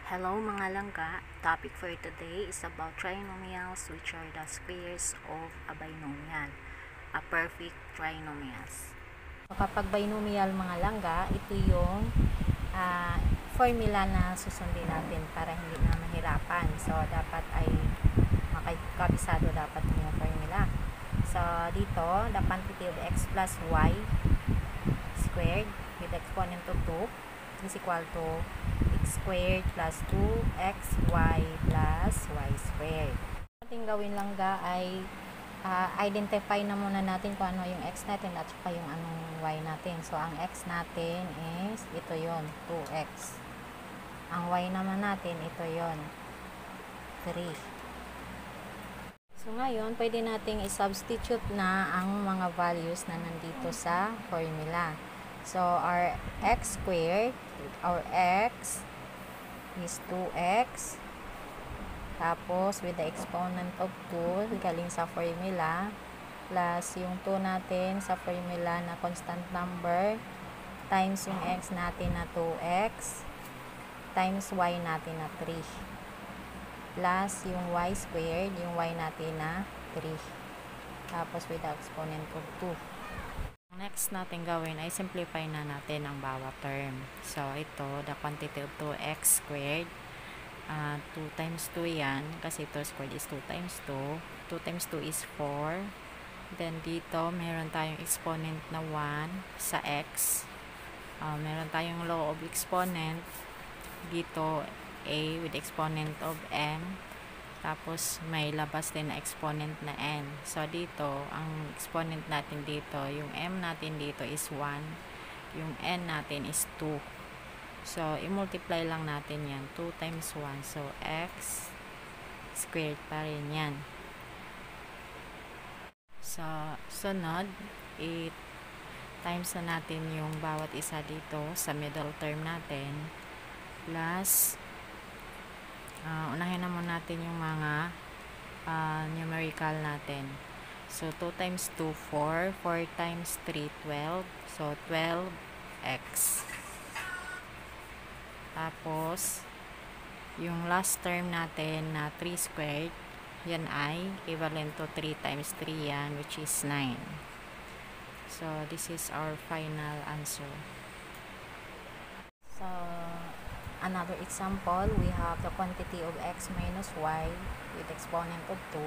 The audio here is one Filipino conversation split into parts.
Hello mga langga, topic for today is about trinomials, which are the squares of a binomial, a perfect trinomials. So, kapag binomial mga langga, ito yung formula na susundin natin para hindi na mahirapan. So dapat ay makikabisado dapat yung formula. So dito, the quantity of x plus y squared with exponent of 2 is equal to x squared plus 2xy plus y squared. Ating gawin lang ay identify na muna natin kung ano yung x natin at saka yung anong y natin. So ang x natin is ito yon, 2x. Ang y naman natin ito yon, 3. So ngayon pwede nating i-substitute na ang mga values na nandito sa formula. So our x squared, our x is 2x, tapos with the exponent of 2 galing sa formula, plus yung 2 natin sa formula na constant number, times yung x natin na 2x, times y natin na 3, plus yung y squared, yung y natin na 3, tapos with the exponent of 2. Next natin gawin ay simplify na natin ang bawat term. So ito, the quantity of 2x squared, 2 times 2 yan, kasi 2 squared is 2 times 2. 2 times 2 is 4. Then dito, meron tayong exponent na 1 sa x. Meron tayong law of exponent. Dito, a with exponent of m. Tapos, may labas din na exponent na n. So, dito, ang exponent natin dito, yung m natin dito is 1. Yung n natin is 2. So, i-multiply lang natin yan. 2 times 1. So, x squared pa rin yan. So, sunod, i-times na natin yung bawat isa dito sa middle term natin. Plus, unahin naman natin yung mga numerical natin. So, 2 times 2, 4. 4 times 3, 12. So, 12x. Tapos, yung last term natin na 3 squared, yan ay equivalent to 3 times 3 yan, which is 9. So, this is our final answer. So, another example, we have the quantity of x minus y with exponent of 2.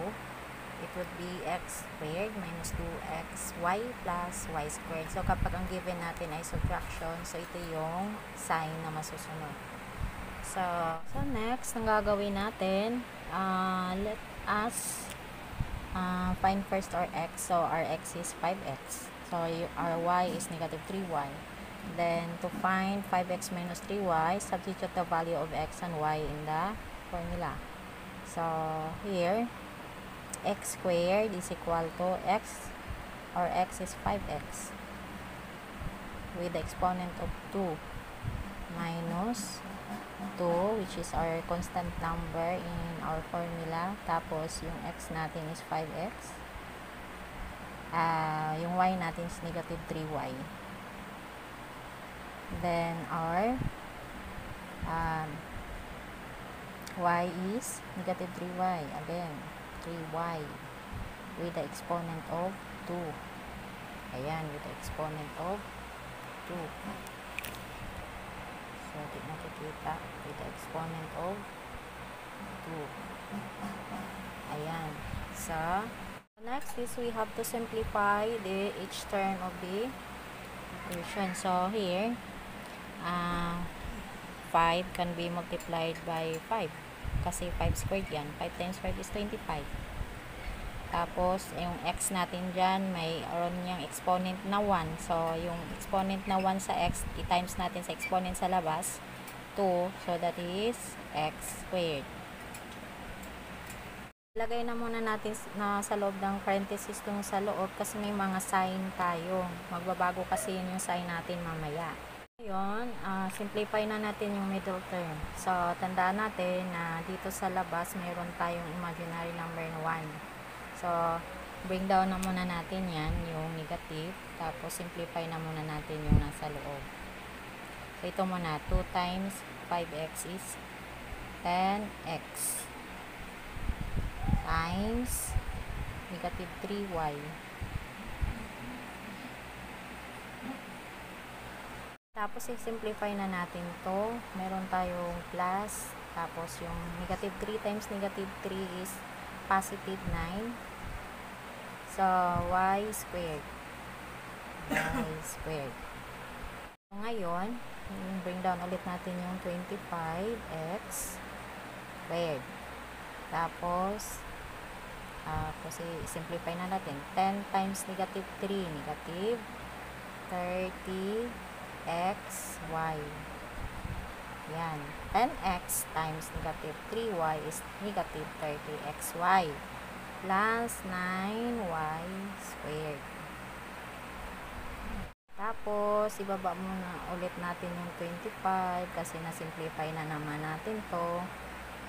It would be x squared minus 2xy plus y squared. So, kapag ang given natin ay subtraction, so ito yung sign na masusunod. So next, ang gagawin natin, let us find first our x. So, our x is 5x. So, our y is negative 3y. Then, to find 5x minus 3y, substitute the value of x and y in the formula. So, here, x squared is equal to x, or x is 5x, with the exponent of 2 minus 2, which is our constant number in our formula. Tapos, yung x natin is 5x. Yung y natin is negative 3y. Then, our y is negative 3y. Again, 3y with the exponent of 2. Ayan, with the exponent of 2. So, di nakikita with the exponent of 2. Ayan. So, next is we have to simplify each term of the equation. So, here, 5 can be multiplied by 5. Kasi 5 squared yan. 5 times 5 is 25. Tapos, yung x natin dyan, mayroon niyang exponent na 1. So, yung exponent na 1 sa x, i-times natin sa exponent sa labas, 2. So, that is x squared. Lagay na muna natin na sa loob ng parenthesis itong sa loob kasi may mga sign tayo. Magbabago kasi yun yung sign natin mamaya. Ngayon, simplify na natin yung middle term. So, tandaan natin na dito sa labas, mayroon tayong imaginary number na 1. So, bring down na muna natin yan, yung negative. Tapos, simplify na muna natin yung nasa loob. So, ito muna, 2 times 5x is 10x times negative 3y. Tapos, i-simplify na natin to. Meron tayong plus, tapos yung negative 3 times negative 3 is positive 9. So, y squared. Y squared. So, ngayon, bring down ulit natin yung 25x squared. Tapos, i-simplify na natin. 10 times negative 3, negative 30xy. Yan. 10x times negative 3y is negative 30xy plus 9y squared. Tapos, ibaba muna ulit natin yung 25 kasi na-simplify na naman natin to.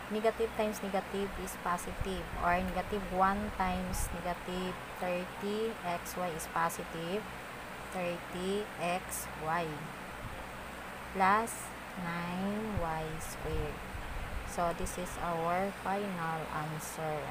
Negative times negative is positive, or negative 1 times negative 30xy is positive 30xy plus 9y squared. So, this is our final answer.